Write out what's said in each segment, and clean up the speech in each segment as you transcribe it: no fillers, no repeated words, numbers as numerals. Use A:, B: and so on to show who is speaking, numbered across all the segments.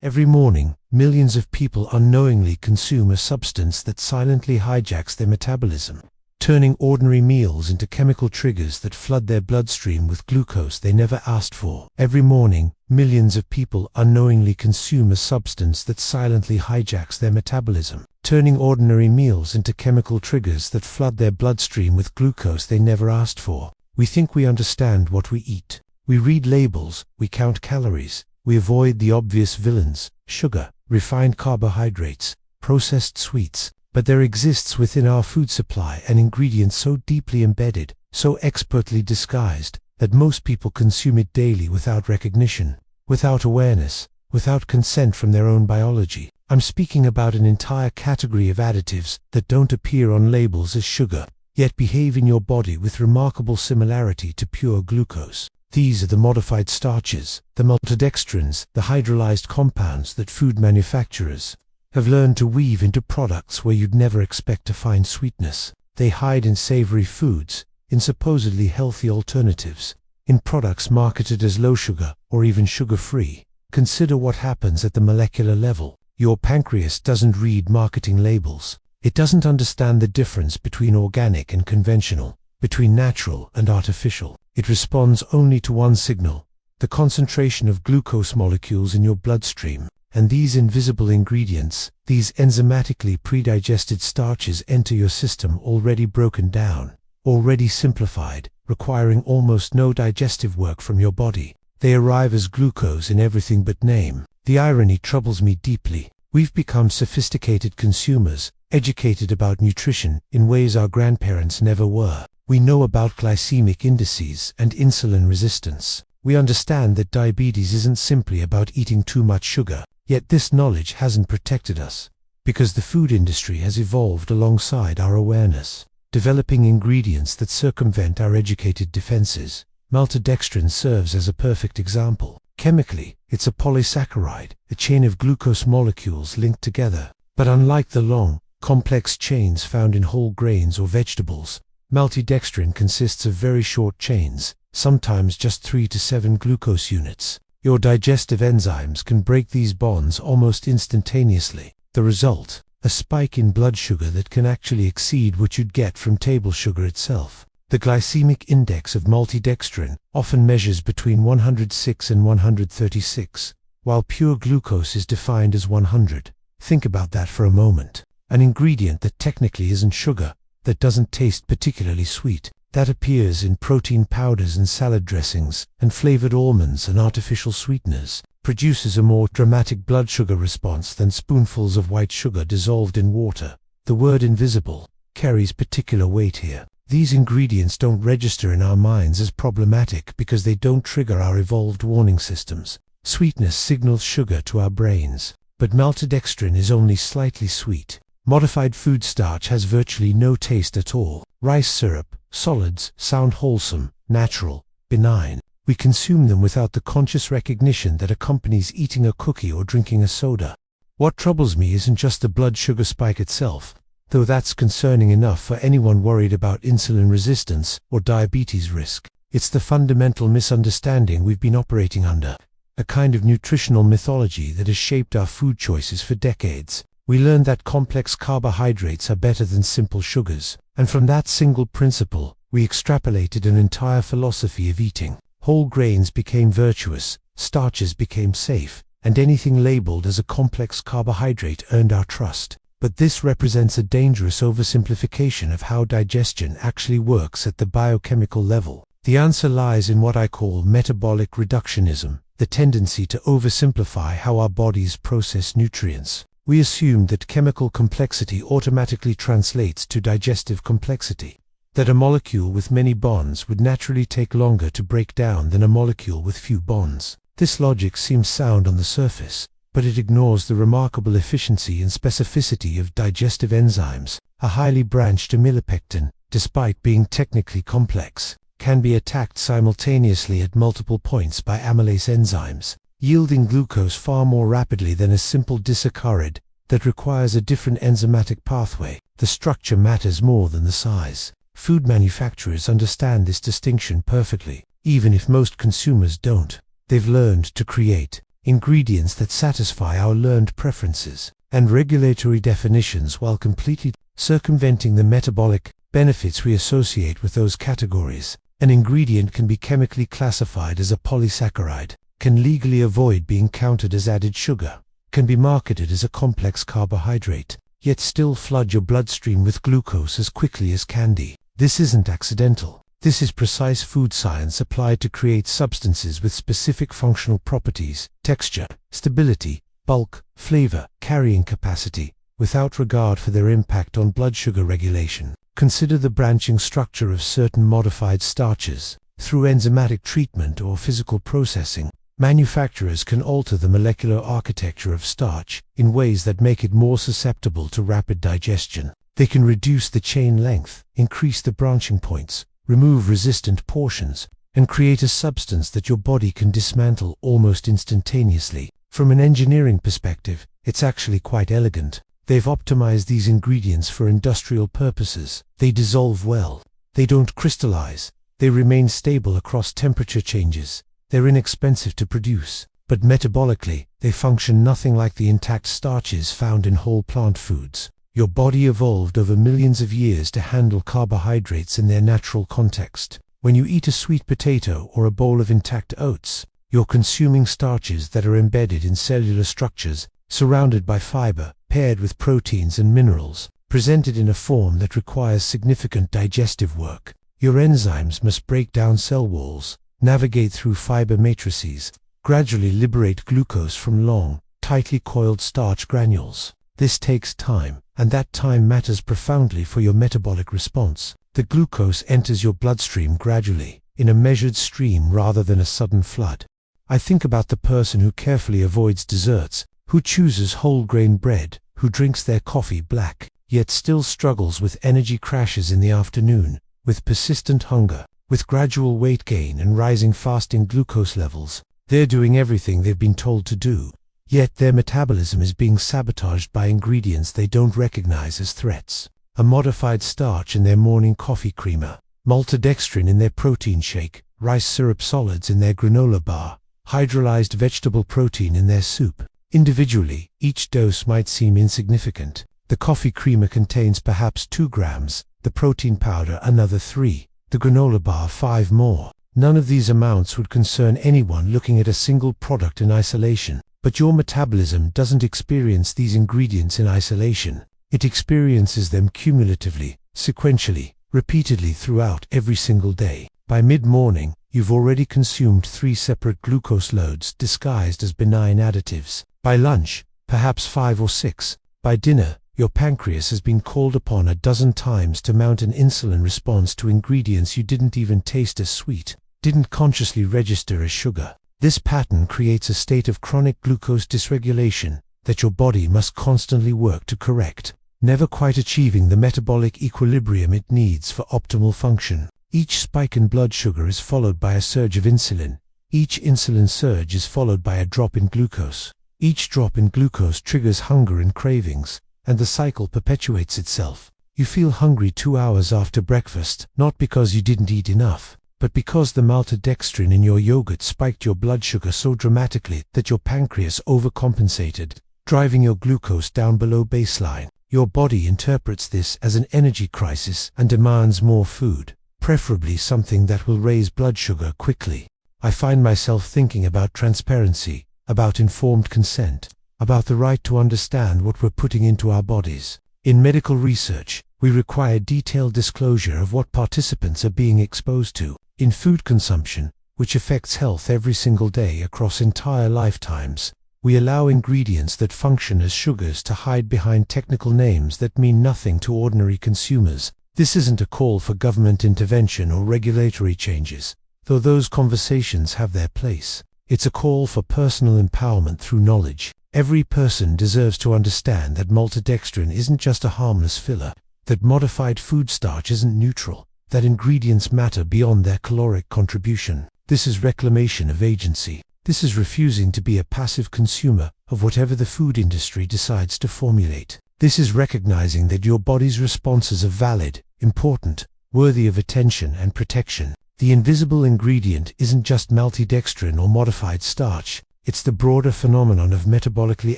A: Every morning, millions of people unknowingly consume a substance that silently hijacks their metabolism, turning ordinary meals into chemical triggers that flood their bloodstream with glucose they never asked for. Every morning, millions of people unknowingly consume a substance that silently hijacks their metabolism, turning ordinary meals into chemical triggers that flood their bloodstream with glucose they never asked for. We think we understand what we eat. We read labels, we count calories, we avoid the obvious villains, sugar, refined carbohydrates, processed sweets. But there exists within our food supply an ingredient so deeply embedded, so expertly disguised, that most people consume it daily without recognition, without awareness, without consent from their own biology. I'm speaking about an entire category of additives that don't appear on labels as sugar, yet behave in your body with remarkable similarity to pure glucose. These are the modified starches, the maltodextrins, the hydrolyzed compounds that food manufacturers have learned to weave into products where you'd never expect to find sweetness. They hide in savory foods, in supposedly healthy alternatives, in products marketed as low sugar or even sugar-free. Consider what happens at the molecular level. Your pancreas doesn't read marketing labels. It doesn't understand the difference between organic and conventional, between natural and artificial. It responds only to one signal: the concentration of glucose molecules in your bloodstream. And these invisible ingredients, these enzymatically predigested starches, enter your system already broken down, already simplified, requiring almost no digestive work from your body. They arrive as glucose in everything but name. The irony troubles me deeply. We've become sophisticated consumers, educated about nutrition in ways our grandparents never were. We know about glycemic indices and insulin resistance. We understand that diabetes isn't simply about eating too much sugar. Yet this knowledge hasn't protected us, because the food industry has evolved alongside our awareness, developing ingredients that circumvent our educated defenses. Maltodextrin serves as a perfect example. Chemically, it's a polysaccharide, a chain of glucose molecules linked together. But unlike the long, complex chains found in whole grains or vegetables, maltodextrin consists of very short chains, sometimes just 3 to 7 glucose units. Your digestive enzymes can break these bonds almost instantaneously. The result: a spike in blood sugar that can actually exceed what you'd get from table sugar itself. The glycemic index of maltodextrin often measures between 106 and 136, while pure glucose is defined as 100. Think about that for a moment. An ingredient that technically isn't sugar, that doesn't taste particularly sweet, that appears in protein powders and salad dressings, and flavored almonds and artificial sweeteners, produces a more dramatic blood sugar response than spoonfuls of white sugar dissolved in water. The word invisible carries particular weight here. These ingredients don't register in our minds as problematic because they don't trigger our evolved warning systems. Sweetness signals sugar to our brains, but maltodextrin is only slightly sweet. Modified food starch has virtually no taste at all. Rice syrup, solids sound wholesome, natural, benign. We consume them without the conscious recognition that accompanies eating a cookie or drinking a soda. What troubles me isn't just the blood sugar spike itself, though that's concerning enough for anyone worried about insulin resistance or diabetes risk. It's the fundamental misunderstanding we've been operating under, a kind of nutritional mythology that has shaped our food choices for decades. We learned that complex carbohydrates are better than simple sugars, and from that single principle, we extrapolated an entire philosophy of eating. Whole grains became virtuous, starches became safe, and anything labeled as a complex carbohydrate earned our trust. But this represents a dangerous oversimplification of how digestion actually works at the biochemical level. The answer lies in what I call metabolic reductionism, the tendency to oversimplify how our bodies process nutrients. We assume that chemical complexity automatically translates to digestive complexity, that a molecule with many bonds would naturally take longer to break down than a molecule with few bonds. This logic seems sound on the surface, but it ignores the remarkable efficiency and specificity of digestive enzymes. A highly branched amylopectin, despite being technically complex, can be attacked simultaneously at multiple points by amylase enzymes, yielding glucose far more rapidly than a simple disaccharide that requires a different enzymatic pathway. The structure matters more than the size. Food manufacturers understand this distinction perfectly, even if most consumers don't. They've learned to create ingredients that satisfy our learned preferences and regulatory definitions while completely circumventing the metabolic benefits we associate with those categories. An ingredient can be chemically classified as a polysaccharide, can legally avoid being counted as added sugar, can be marketed as a complex carbohydrate, yet still flood your bloodstream with glucose as quickly as candy. This isn't accidental. This is precise food science applied to create substances with specific functional properties, texture, stability, bulk, flavor, carrying capacity, without regard for their impact on blood sugar regulation. Consider the branching structure of certain modified starches. Through enzymatic treatment or physical processing, manufacturers can alter the molecular architecture of starch in ways that make it more susceptible to rapid digestion. They can reduce the chain length, increase the branching points, remove resistant portions, and create a substance that your body can dismantle almost instantaneously. From an engineering perspective, it's actually quite elegant. They've optimized these ingredients for industrial purposes. They dissolve well. They don't crystallize. They remain stable across temperature changes. They're inexpensive to produce. But metabolically, they function nothing like the intact starches found in whole plant foods. Your body evolved over millions of years to handle carbohydrates in their natural context. When you eat a sweet potato or a bowl of intact oats, you're consuming starches that are embedded in cellular structures, surrounded by fiber, paired with proteins and minerals, presented in a form that requires significant digestive work. Your enzymes must break down cell walls, navigate through fiber matrices, gradually liberate glucose from long, tightly coiled starch granules. This takes time, and that time matters profoundly for your metabolic response. The glucose enters your bloodstream gradually, in a measured stream rather than a sudden flood. I think about the person who carefully avoids desserts, who chooses whole grain bread, who drinks their coffee black, yet still struggles with energy crashes in the afternoon, with persistent hunger, with gradual weight gain and rising fasting glucose levels. They're doing everything they've been told to do, yet their metabolism is being sabotaged by ingredients they don't recognize as threats. A modified starch in their morning coffee creamer, maltodextrin in their protein shake, rice syrup solids in their granola bar, hydrolyzed vegetable protein in their soup. Individually, each dose might seem insignificant. The coffee creamer contains perhaps 2 grams, the protein powder another 3, the granola bar 5 more. None of these amounts would concern anyone looking at a single product in isolation. But your metabolism doesn't experience these ingredients in isolation. It experiences them cumulatively, sequentially, repeatedly throughout every single day. By mid-morning, you've already consumed 3 separate glucose loads disguised as benign additives. By lunch, perhaps 5 or 6. By dinner, your pancreas has been called upon a dozen times to mount an insulin response to ingredients you didn't even taste as sweet, didn't consciously register as sugar. This pattern creates a state of chronic glucose dysregulation that your body must constantly work to correct, never quite achieving the metabolic equilibrium it needs for optimal function. Each spike in blood sugar is followed by a surge of insulin. Each insulin surge is followed by a drop in glucose. Each drop in glucose triggers hunger and cravings, and the cycle perpetuates itself. You feel hungry 2 hours after breakfast, not because you didn't eat enough, but because the maltodextrin in your yogurt spiked your blood sugar so dramatically that your pancreas overcompensated, driving your glucose down below baseline. Your body interprets this as an energy crisis and demands more food, preferably something that will raise blood sugar quickly. I find myself thinking about transparency, about informed consent, about the right to understand what we're putting into our bodies. In medical research, we require detailed disclosure of what participants are being exposed to. In food consumption, which affects health every single day across entire lifetimes, we allow ingredients that function as sugars to hide behind technical names that mean nothing to ordinary consumers. This isn't a call for government intervention or regulatory changes, though those conversations have their place. It's a call for personal empowerment through knowledge. Every person deserves to understand that maltodextrin isn't just a harmless filler, that modified food starch isn't neutral, that ingredients matter beyond their caloric contribution. This is reclamation of agency. This is refusing to be a passive consumer of whatever the food industry decides to formulate. This is recognizing that your body's responses are valid, important, worthy of attention and protection. The invisible ingredient isn't just maltodextrin or modified starch. It's the broader phenomenon of metabolically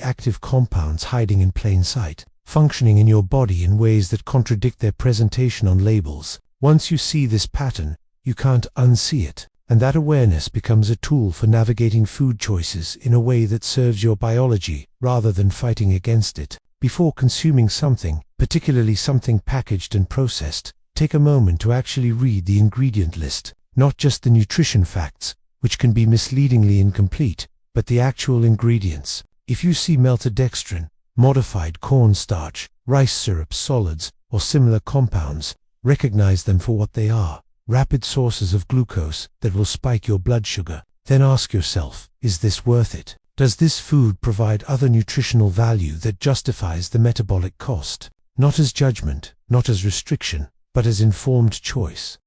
A: active compounds hiding in plain sight, functioning in your body in ways that contradict their presentation on labels. Once you see this pattern, you can't unsee it, and that awareness becomes a tool for navigating food choices in a way that serves your biology rather than fighting against it. Before consuming something, particularly something packaged and processed, take a moment to actually read the ingredient list, not just the nutrition facts, which can be misleadingly incomplete, but the actual ingredients. If you see maltodextrin, modified cornstarch, rice syrup solids, or similar compounds, recognize them for what they are: rapid sources of glucose that will spike your blood sugar. Then ask yourself, is this worth it? Does this food provide other nutritional value that justifies the metabolic cost? Not as judgment, not as restriction, but as informed choice.